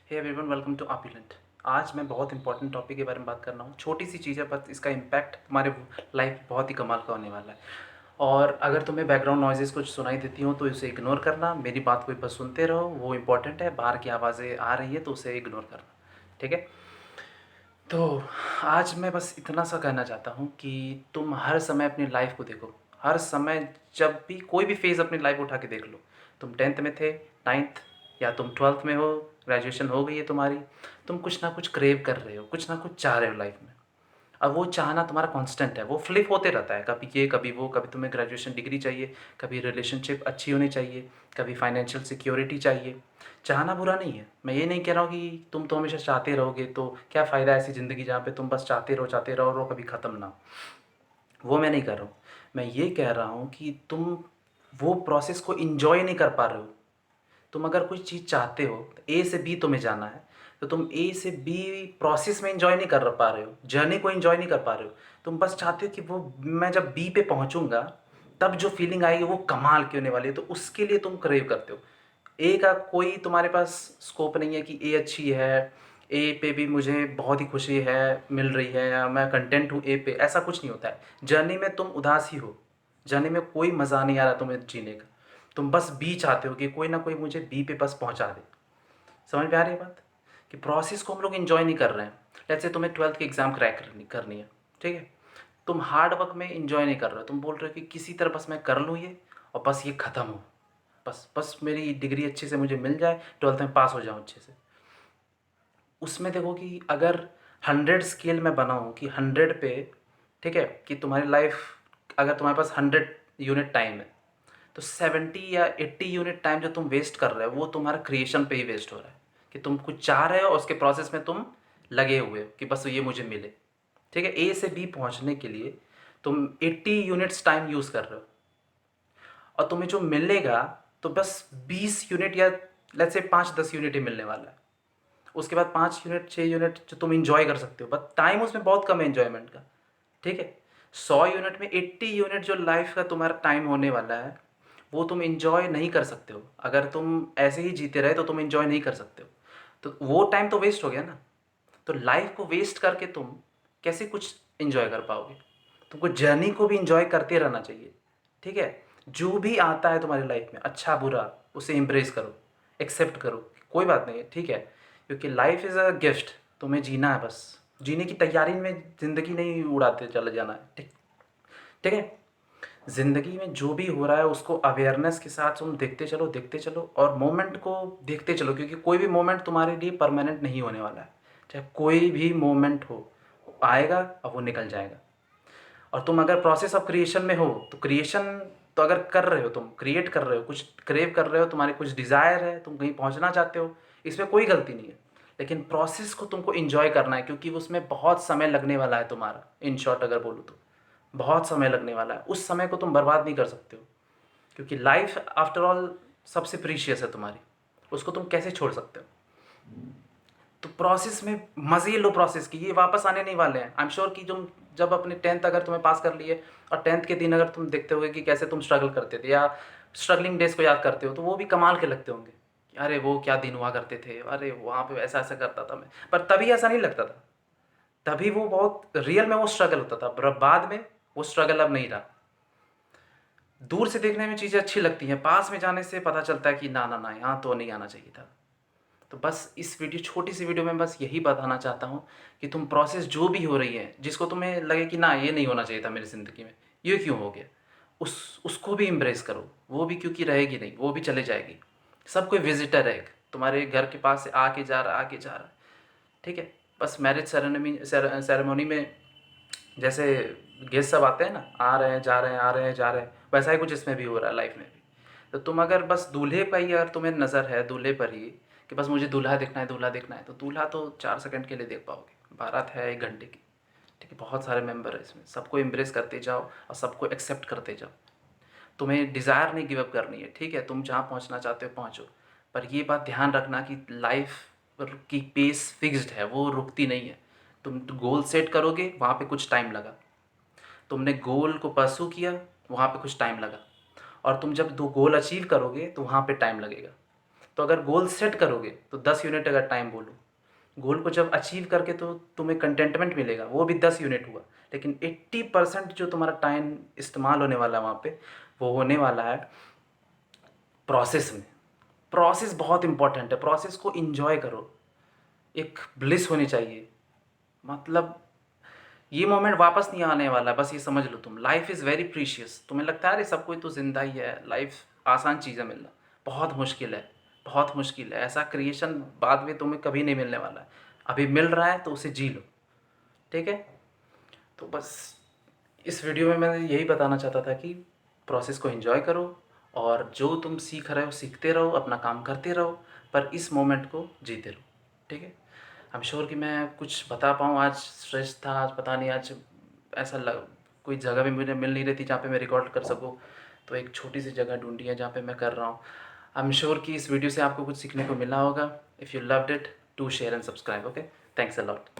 Hey everyone, welcome to Opulent. आज मैं बहुत इंपॉर्टेंट टॉपिक के बारे में बात करना हूँ। छोटी सी चीज़ है, बट इसका इम्पैक्ट तुम्हारे लाइफ बहुत ही कमाल का होने वाला है। और अगर तुम्हें बैकग्राउंड नॉइजेस कुछ सुनाई देती हो तो उसे इग्नोर करना। मेरी बात को बस सुनते रहो, वो इंपॉर्टेंट है। बाहर की आवाज़ें आ रही है तो उसे इग्नोर करना, ठीक है। तो आज मैं बस इतना सा कहना चाहता हूँ कि तुम हर समय अपनी लाइफ को देखो। हर समय जब भी कोई भी फेज़ अपनी लाइफ उठा के देख लो। तुम 10th में थे, 9th, या तुम 12th में हो, ग्रेजुएशन हो गई है तुम्हारी। तुम कुछ ना कुछ क्रेव कर रहे हो, कुछ ना कुछ चाह रहे हो लाइफ में। अब वो चाहना तुम्हारा कांस्टेंट है, वो फ्लिप होते रहता है, कभी ये कभी वो। कभी तुम्हें ग्रेजुएशन डिग्री चाहिए, कभी रिलेशनशिप अच्छी होनी चाहिए, कभी फाइनेंशियल सिक्योरिटी चाहिए। चाहना बुरा नहीं है, मैं ये नहीं कह रहा हूँ कि तुम तो हमेशा चाहते रहोगे तो क्या फ़ायदा ऐसी ज़िंदगी जहाँ पे तुम बस चाहते रहो और वो कभी ख़त्म ना हो। वो मैं नहीं कर रहा हूँ। मैं ये कह रहा हूँ कि तुम वो प्रोसेस को इन्जॉय नहीं कर पा रहे हो। तुम अगर कोई चीज़ चाहते हो तो ए से बी तुम्हें जाना है, तो तुम ए से बी प्रोसेस में एंजॉय नहीं कर पा रहे हो, जर्नी को एंजॉय नहीं कर पा रहे हो। तुम बस चाहते हो कि वो मैं जब बी पे पहुंचूंगा तब जो फीलिंग आएगी वो कमाल की होने वाली है, तो उसके लिए तुम क्रेव करते हो। ए का कोई तुम्हारे पास स्कोप नहीं है कि ए अच्छी है, ए पे भी मुझे बहुत ही खुशी है मिल रही है, या मैं कंटेंट हूँ ए पे। ऐसा कुछ नहीं होता है। जर्नी में तुम उदास ही हो, जर्नी में कोई मज़ा नहीं आ रहा तुम्हें जीने का। तुम बस बी चाहते हो कि कोई ना कोई मुझे बी पे बस पहुंचा दे। समझ में आ रही है बात? कि प्रोसेस को हम लोग इन्जॉय नहीं कर रहे हैं। लेट्स से तुम्हें 12th की एग्ज़ाम क्रैक करनी है, ठीक है। तुम हार्ड वर्क में इन्जॉय नहीं कर रहे हो। तुम बोल रहे हो कि किसी तरह बस मैं कर लूँ ये, और बस ये ख़त्म हो। बस बस मेरी डिग्री अच्छे से मुझे मिल जाए, 12th में पास हो जाऊँ अच्छे से। उसमें देखो कि अगर 100 स्केल में बनाऊँ कि 100 पे, ठीक है, कि तुम्हारी लाइफ अगर तुम्हारे पास 100 यूनिट टाइम है, तो 70 या 80 यूनिट टाइम जो तुम वेस्ट कर रहे हो वो तुम्हारा क्रिएशन पे ही वेस्ट हो रहा है। कि तुम कुछ चाह रहे हो और उसके प्रोसेस में तुम लगे हुए हो कि बस ये मुझे मिले, ठीक है। ए से बी पहुंचने के लिए तुम 80 यूनिट्स टाइम यूज़ कर रहे हो, और तुम्हें जो मिलेगा तो बस 20 यूनिट, या लेट्स से 5-10 यूनिट ही मिलने वाला है। उसके बाद 5 यूनिट 6 यूनिट जो तुम इंजॉय कर सकते हो, बट टाइम उसमें बहुत कम है इंजॉयमेंट का, ठीक है। 100 यूनिट में 80 यूनिट जो लाइफ का तुम्हारा टाइम होने वाला है वो तुम इंजॉय नहीं कर सकते हो। अगर तुम ऐसे ही जीते रहे तो तुम इंजॉय नहीं कर सकते हो। तो वो टाइम तो वेस्ट हो गया ना। तो लाइफ को वेस्ट करके तुम कैसे कुछ इंजॉय कर पाओगे? तुमको जर्नी को भी इंजॉय करते रहना चाहिए, ठीक है। जो भी आता है तुम्हारी लाइफ में, अच्छा बुरा, उसे एम्ब्रेस करो, एक्सेप्ट करो, कोई बात नहीं है, ठीक है। क्योंकि लाइफ इज़ अ गिफ्ट, तुम्हें जीना है बस। जीने की तैयारी में ज़िंदगी नहीं उड़ाते चले जाना है, ठीक, ठीक है। ज़िंदगी में जो भी हो रहा है उसको अवेयरनेस के साथ तुम देखते चलो और मोमेंट को देखते चलो, क्योंकि कोई भी मोमेंट तुम्हारे लिए परमानेंट नहीं होने वाला है। चाहे कोई भी मोमेंट हो, वो आएगा और वो निकल जाएगा। और तुम अगर प्रोसेस ऑफ क्रिएशन में हो तो क्रिएशन तो अगर कर रहे हो, तुम क्रिएट कर रहे हो, कुछ क्रेव कर रहे हो, तुम्हारे कुछ डिज़ायर है, तुम कहीं पहुंचना चाहते हो, इसमें कोई गलती नहीं है। लेकिन प्रोसेस को तुमको इंजॉय करना है, क्योंकि उसमें बहुत समय लगने वाला है तुम्हारा। इन शॉर्ट अगर बोलूँ तो बहुत समय लगने वाला है। उस समय को तुम बर्बाद नहीं कर सकते हो, क्योंकि लाइफ आफ्टर ऑल सबसे प्रीशियस है तुम्हारी। उसको तुम कैसे छोड़ सकते हो? तो प्रोसेस में मज़े लो प्रोसेस की, ये वापस आने नहीं वाले हैं। आई एम श्योर कि तुम जब अपने 10th अगर तुम्हें पास कर लिए और 10th के दिन अगर तुम देखते होगे कि कैसे तुम स्ट्रगल करते थे, या स्ट्रगलिंग डेज को याद करते हो, तो वो भी कमाल के लगते होंगे कि अरे वो क्या दिन हुआ करते थे, अरे वहाँ पे ऐसा ऐसा करता था मैं। पर तभी ऐसा नहीं लगता था, तभी वो बहुत रियल में वो स्ट्रगल होता था। पर बाद में वो स्ट्रगल अब नहीं रहा। दूर से देखने में चीज़ें अच्छी लगती हैं, पास में जाने से पता चलता है कि ना ना ना, यहाँ तो नहीं आना चाहिए था। तो बस इस वीडियो, छोटी सी वीडियो में बस यही बताना चाहता हूँ कि तुम प्रोसेस जो भी हो रही है, जिसको तुम्हें लगे कि ना ये नहीं होना चाहिए था मेरी ज़िंदगी में, ये क्यों हो गया, उसको भी एम्ब्रेस करो। वो भी क्योंकि रहेगी नहीं, वो भी चले जाएगी। सब कोई विजिटर है, एक तुम्हारे घर के पास से आके जा रहा, आके जा रहा, ठीक है। बस मैरिज सेरेमनी में जैसे गेस्ट सब आते हैं ना, आ रहे हैं जा रहे हैं, आ रहे हैं जा रहे हैं, वैसा ही कुछ इसमें भी हो रहा है लाइफ में भी। तो तुम अगर बस दूल्हे पर ही, अगर तुम्हें नज़र है दूल्हे पर ही कि बस मुझे दूल्हा देखना है, दूल्हा देखना है, तो दूल्हा तो 4 सेकंड के लिए देख पाओगे, बारात है 1 घंटे की, ठीक है। बहुत सारे मेंबर है इसमें, सबको एम्ब्रेस करते जाओ और सबको एक्सेप्ट करते जाओ। तुम्हें डिज़ायर नहीं गिव अप करनी है, ठीक है। तुम जहाँ पहुँचना चाहते हो पहुँचो, पर ये बात ध्यान रखना कि लाइफ की पेस फिक्स्ड है, वो रुकती नहीं है। तुम गोल सेट करोगे, वहाँ पे कुछ टाइम लगा, तुमने गोल को परसू किया, वहाँ पे कुछ टाइम लगा, और तुम जब 2 गोल अचीव करोगे तो वहाँ पे टाइम लगेगा। तो अगर गोल सेट करोगे तो 10 यूनिट अगर टाइम बोलो, गोल को जब अचीव करके तो तुम्हें कंटेंटमेंट मिलेगा, वो भी 10 यूनिट हुआ, लेकिन 80% जो तुम्हारा टाइम इस्तेमाल होने वाला है वहाँ पे, वो होने वाला है प्रोसेस में। प्रोसेस बहुत इंपॉर्टेंट है, प्रोसेस को इंजॉय करो, एक ब्लिस होनी चाहिए। मतलब ये मोमेंट वापस नहीं आने वाला है, बस ये समझ लो तुम। Life is very precious. तुम्हें लगता है अरे सब कोई तो ज़िंदा ही है, लाइफ आसान चीज़ है मिलना, बहुत मुश्किल है, बहुत मुश्किल है। ऐसा क्रिएशन बाद में तुम्हें कभी नहीं मिलने वाला है। अभी मिल रहा है तो उसे जी लो, ठीक है। तो बस इस वीडियो में मैं यही बताना चाहता था कि प्रोसेस को एंजॉय करो, और जो तुम सीख रहे हो सीखते रहो, अपना काम करते रहो, पर इस मोमेंट को जीते रहो, ठीक है। आई एम श्योर कि मैं कुछ बता पाऊँ। आज स्ट्रेस था, आज पता नहीं, आज ऐसा लग कोई जगह भी मुझे मिल नहीं रही थी जहाँ पे मैं रिकॉर्ड कर सकूँ, तो एक छोटी सी जगह ढूंढी है जहाँ पे मैं कर रहा हूँ। आई एम श्योर कि इस वीडियो से आपको कुछ सीखने को मिला होगा। If you loved it, do share and subscribe. Okay, thanks a lot.